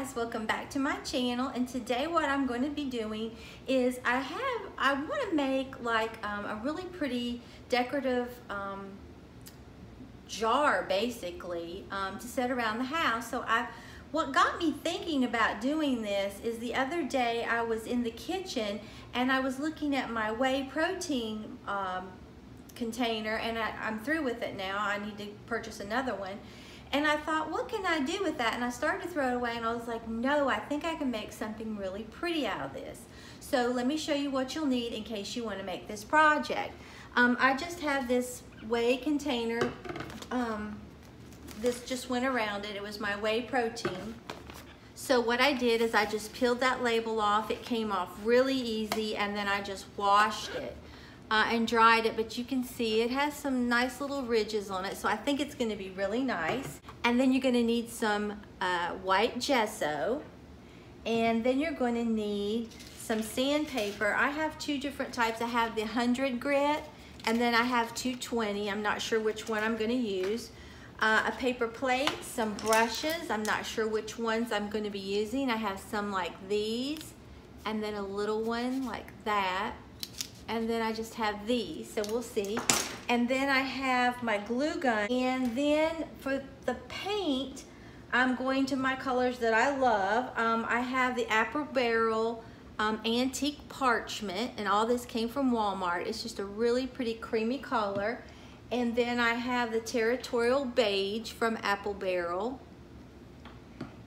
guys, welcome back to my channel. And today what I'm going to be doing is I want to make like a really pretty decorative jar basically to set around the house. So what got me thinking about doing this is the other day I was in the kitchen and I was looking at my whey protein container, and I'm through with it now. I need to purchase another one. And I thought, what can I do with that? And I started to throw it away and I was like, no, I think I can make something really pretty out of this. So let me show you what you'll need in case you want to make this project. I just have this whey container. This just went around it. It was my whey protein. So what I did is I just peeled that label off. It came off really easy, and then I just washed it. And dried it, but you can see it has some nice little ridges on it, so I think it's going to be really nice. And then you're going to need some white gesso, and then you're going to need some sandpaper. I have two different types. I have the 100 grit, and then I have 220. I'm not sure which one I'm going to use. A paper plate, some brushes. I'm not sure which ones I'm going to be using. I have some like these, and then a little one like that. And then I just have these, so we'll see. And then I have my glue gun. And then for the paint, I'm going to my colors that I love. I have the Apple Barrel Antique Parchment, and all this came from Walmart. It's just a really pretty creamy color. And then I have the Territorial Beige from Apple Barrel.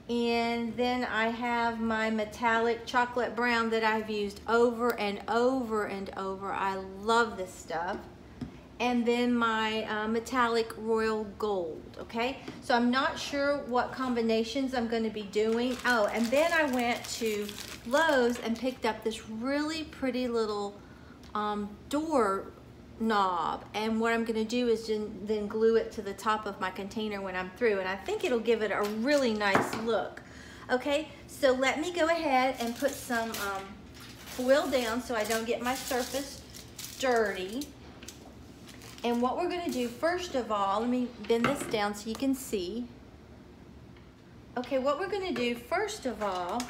And then I have my metallic chocolate brown that I've used over and over and over. I love this stuff. And then my metallic royal gold, okay? So I'm not sure what combinations I'm gonna be doing. Oh, and then I went to Lowe's and picked up this really pretty little door knob, and what I'm going to do is then glue it to the top of my container when I'm through, and I think it'll give it a really nice look. Okay, so let me go ahead and put some foil down so I don't get my surface dirty. And what we're going to do first of all, let me bend this down so you can see. Okay, what we're going to do first of all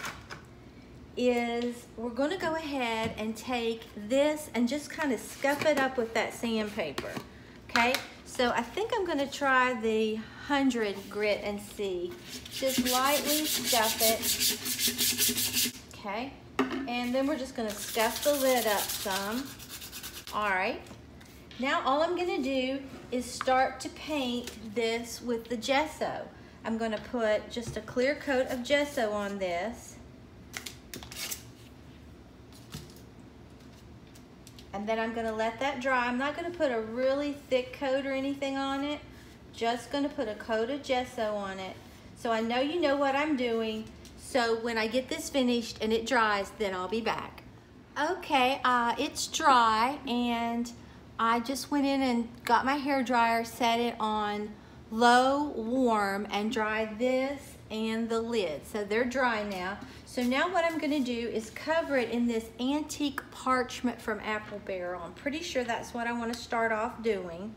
is we're going to go ahead and take this and just kind of scuff it up with that sandpaper. Okay, so I think I'm going to try the 100 grit and see. Just lightly scuff it. Okay, and then we're just going to scuff the lid up some. All right, now all I'm going to do is start to paint this with the gesso. I'm going to put just a clear coat of gesso on this. And then I'm going to let that dry. I'm not going to put a really thick coat or anything on it. Just going to put a coat of gesso on it. So I know you know what I'm doing. So when I get this finished and it dries, then I'll be back. Okay, it's dry, and I just went in and got my hair dryer, set it on low warm, and dried this and the lid. So they're dry now. So now what I'm going to do is cover it in this antique parchment from Apple Barrel. I'm pretty sure that's what I want to start off doing.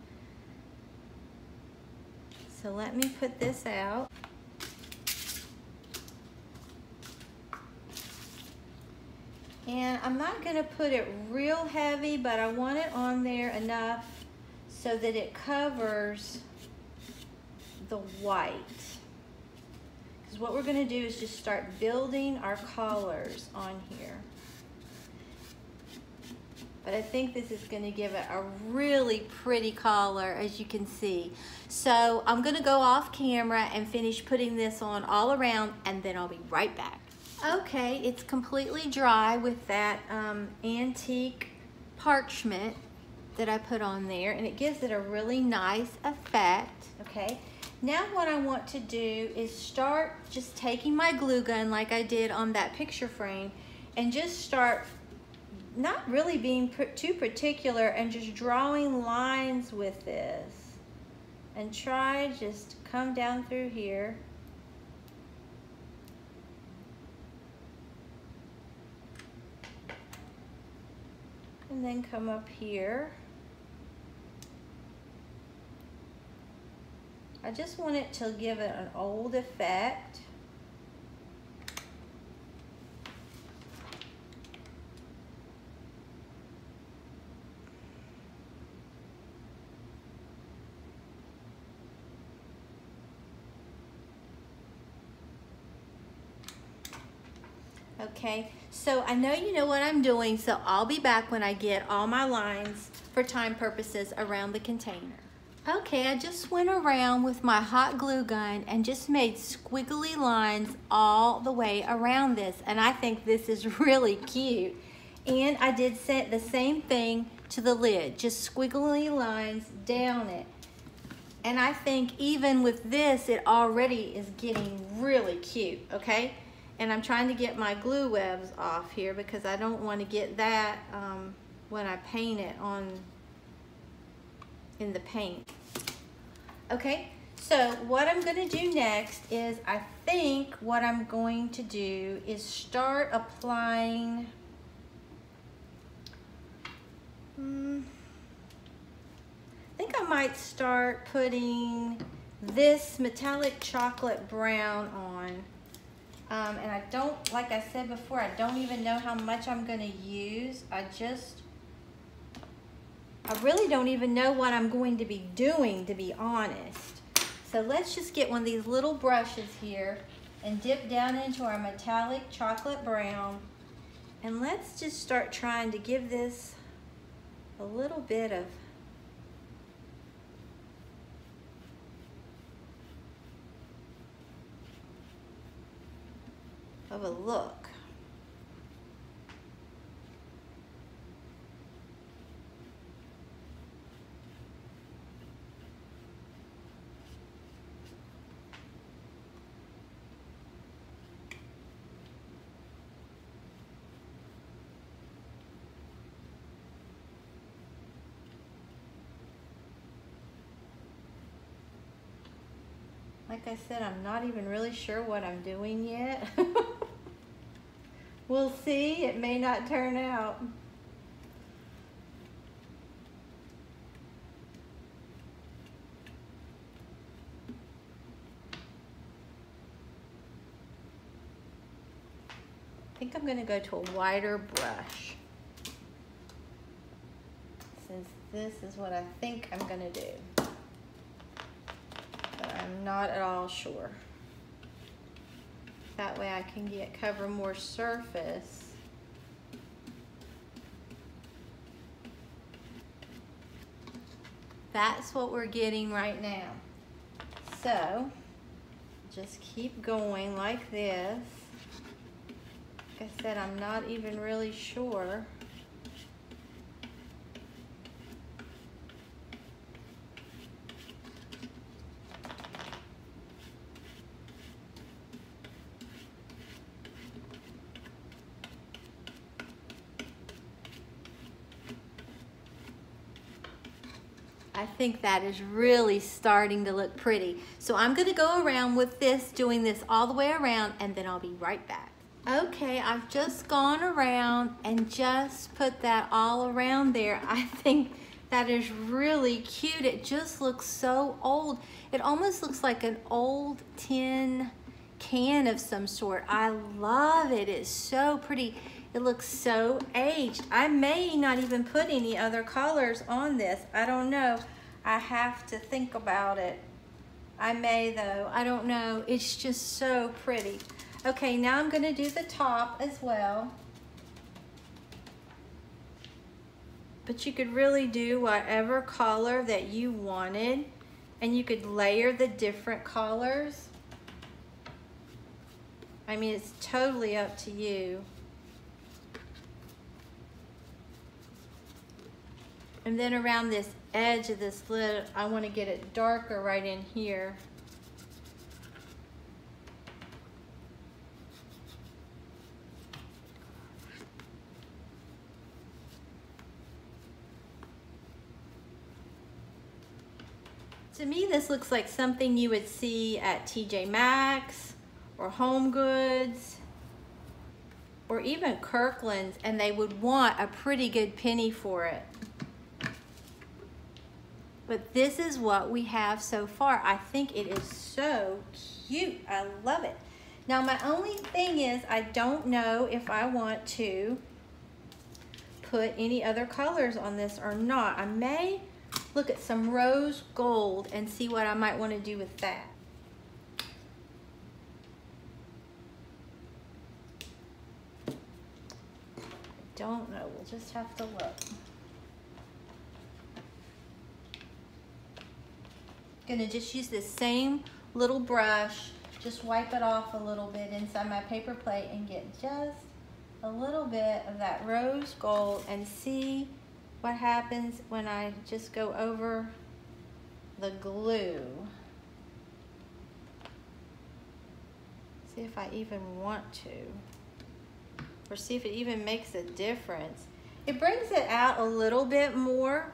So let me put this out. And I'm not going to put it real heavy, but I want it on there enough so that it covers the white. Because what we're going to do is just start building our colors on here. But I think this is going to give it a really pretty color, as you can see. So I'm going to go off camera and finish putting this on all around, and then I'll be right back. Okay, it's completely dry with that antique parchment that I put on there, and it gives it a really nice effect. Okay, now what I want to do is start just taking my glue gun like I did on that picture frame, and just start not really being too particular and just drawing lines with this, and try just come down through here. And then come up here. I just want it to give it an old effect. Okay, so I know you know what I'm doing, so I'll be back when I get all my lines for time purposes around the container. Okay, I just went around with my hot glue gun and just made squiggly lines all the way around this, and I think this is really cute. And I did the same thing to the lid, just squiggly lines down it. And I think even with this, it already is getting really cute, okay? And I'm trying to get my glue webs off here because I don't want to get that when I paint it in the paint. Okay, so what I'm going to do next is I think what I'm going to do is start applying I think I might start putting this metallic chocolate brown on. And I don't, like I said before, I don't even know how much I'm going to use. I really don't even know what I'm going to be doing, to be honest. So let's just get one of these little brushes here and dip down into our metallic chocolate brown. And let's just start trying to give this a little bit of a look. Like I said, I'm not even really sure what I'm doing yet. We'll see, it may not turn out. I think I'm going to go to a wider brush, since this is what I think I'm going to do. But I'm not at all sure. That way I can cover more surface. That's what we're getting right now. So just keep going like this. Like I said, I'm not even really sure. I think that is really starting to look pretty. So I'm gonna go around with this, doing this all the way around, and then I'll be right back. Okay, I've just gone around and just put that all around there. I think that is really cute. It just looks so old. It almost looks like an old tin can of some sort. I love it. It's so pretty. It looks so aged. I may not even put any other colors on this. I don't know. I have to think about it. I may though. I don't know. It's just so pretty. Okay, now I'm going to do the top as well. But you could really do whatever color that you wanted. And you could layer the different colors. I mean, it's totally up to you. And then around this edge of this lid, I want to get it darker right in here. To me, this looks like something you would see at TJ Maxx or Home Goods or even Kirkland's, and they would want a pretty good penny for it. But this is what we have so far. I think it is so cute. I love it. Now, my only thing is I don't know if I want to put any other colors on this or not. I may look at some rose gold and see what I might want to do with that. don't know. We'll just have to look. Gonna just use this same little brush, just wipe it off a little bit inside my paper plate and get just a little bit of that rose gold and see what happens when I just go over the glue. See if I even want to, or see if it even makes a difference. It brings it out a little bit more.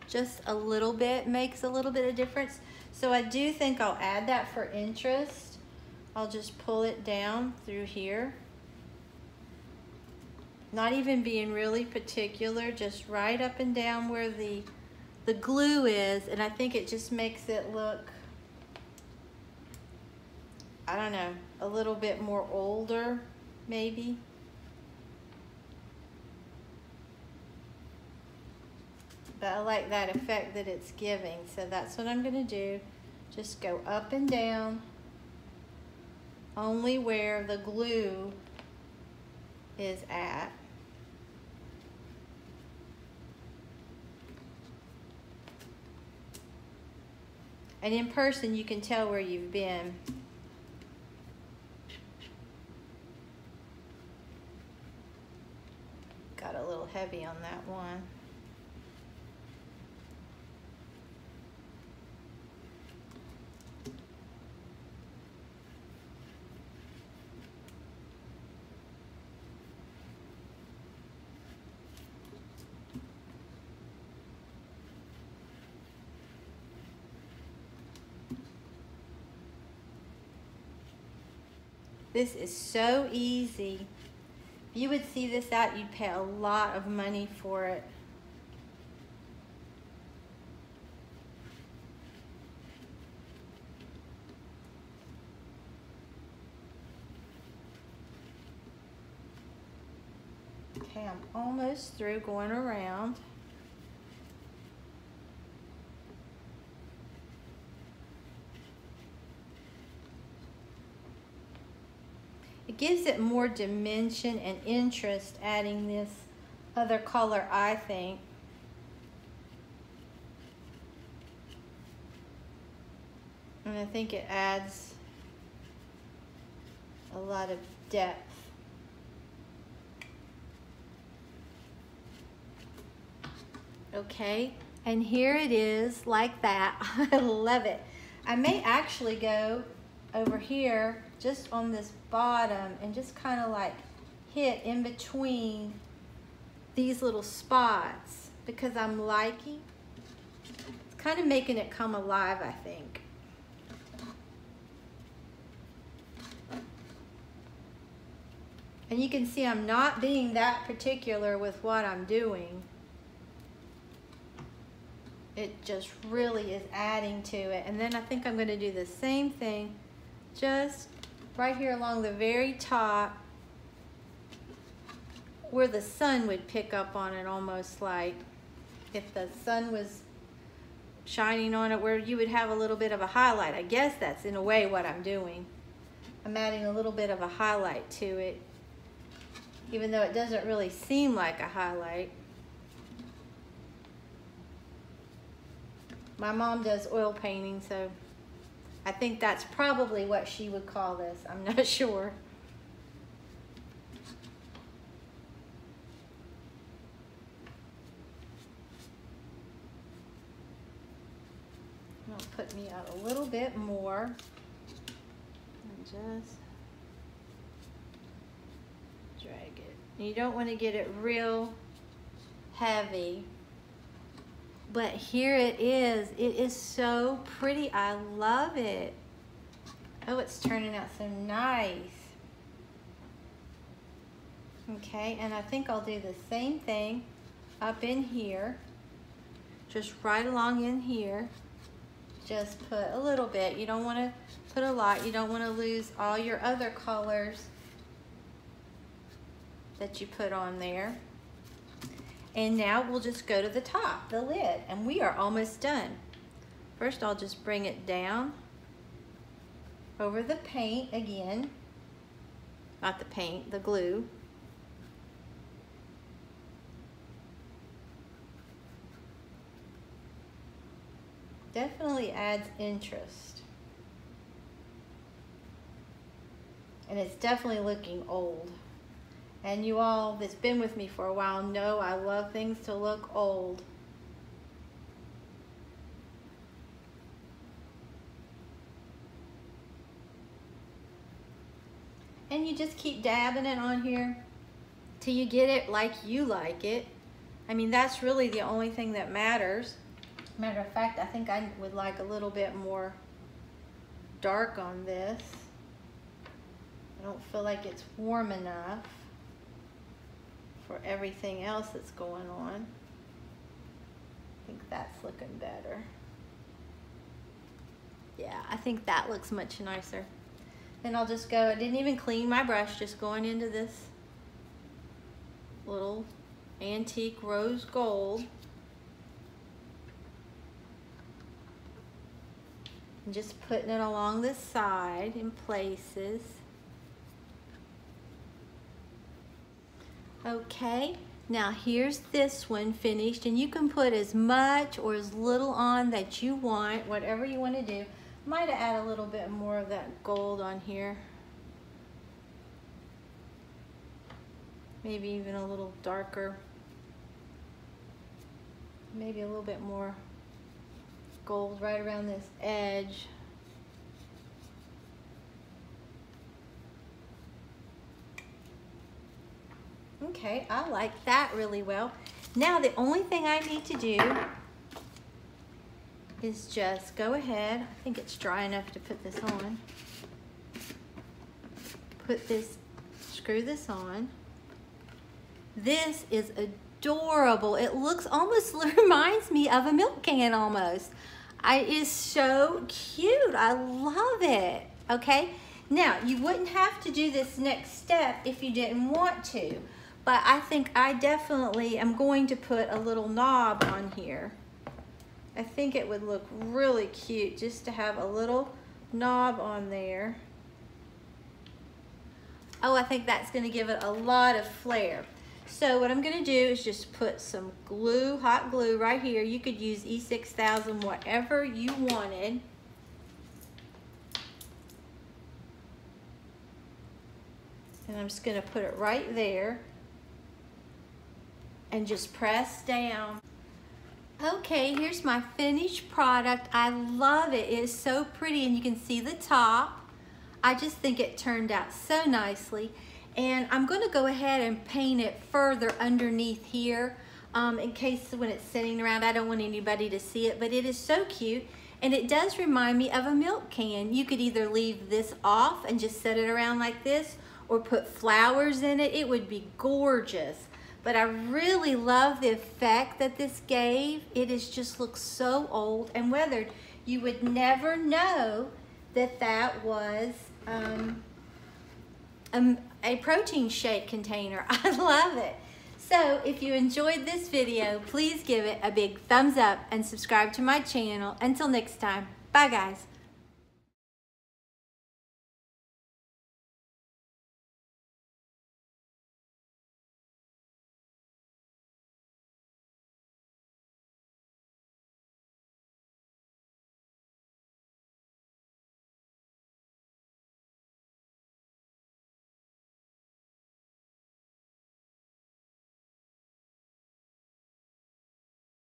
Just a little bit makes a little bit of difference. So I do think I'll add that for interest. I'll just pull it down through here. Not even being really particular, just right up and down where the glue is, and I think it just makes it look, I don't know, a little bit more older, maybe. But I like that effect that it's giving, so that's what I'm gonna do. Just go up and down, only where the glue is at. And in person, you can tell where you've been. Got a little heavy on that one. This is so easy. If you would see this out, you'd pay a lot of money for it. Okay, I'm almost through going around. It gives it more dimension and interest adding this other color, I think. And I think it adds a lot of depth. Okay, and here it is like that. I love it. I may actually go over here just on this bottom and just kind of like hit in between these little spots because I'm liking. It's kind of making it come alive, I think. And you can see I'm not being that particular with what I'm doing. It just really is adding to it. And then I think I'm going to do the same thing just right here along the very top where the sun would pick up on it, almost like if the sun was shining on it, where you would have a little bit of a highlight. I guess that's in a way what I'm doing. I'm adding a little bit of a highlight to it, even though it doesn't really seem like a highlight. My mom does oil painting, so I think that's probably what she would call this. I'm not sure. It'll put me out a little bit more. And just drag it. And you don't want to get it real heavy. But here it is. It is so pretty. I love it. Oh, it's turning out so nice. Okay, and I think I'll do the same thing up in here. Just right along in here. Just put a little bit. You don't want to put a lot. You don't want to lose all your other colors that you put on there. And now we'll just go to the top, the lid, and we are almost done. First, I'll just bring it down over the paint again. Not the paint, the glue. Definitely adds interest. And it's definitely looking old. And you all that's been with me for a while know I love things to look old. And you just keep dabbing it on here till you get it like you like it. I mean, that's really the only thing that matters. Matter of fact, I think I would like a little bit more dark on this. I don't feel like it's warm enough for everything else that's going on. I think that's looking better. Yeah, I think that looks much nicer. Then I'll just go, I didn't even clean my brush, just going into this little antique rose gold. And just putting it along the side in places. Okay, now here's this one finished, and you can put as much or as little on that you want, whatever you want to do. Might add a little bit more of that gold on here. Maybe even a little darker. Maybe a little bit more gold right around this edge. Okay, I like that really well. Now the only thing I need to do is just go ahead. I think it's dry enough to put this on. Put this, screw this on. This is adorable. It looks almost reminds me of a milk can almost. It is so cute. I love it. Okay, now you wouldn't have to do this next step if you didn't want to, but I think I definitely am going to put a little knob on here. I think it would look really cute just to have a little knob on there. Oh, I think that's going to give it a lot of flair. So what I'm going to do is just put some glue, hot glue right here. You could use E6000, whatever you wanted. And I'm just going to put it right there and just press down. Okay, here's my finished product. I love it. It is so pretty, and you can see the top. I just think it turned out so nicely. And I'm going to go ahead and paint it further underneath here in case when it's sitting around, I don't want anybody to see it, but it is so cute. And it does remind me of a milk can. You could either leave this off and just set it around like this, or put flowers in it. It would be gorgeous. But I really love the effect that this gave. It is just looks so old and weathered. You would never know that that was a protein shake container. I love it. So if you enjoyed this video, please give it a big thumbs up and subscribe to my channel. Until next time, bye guys.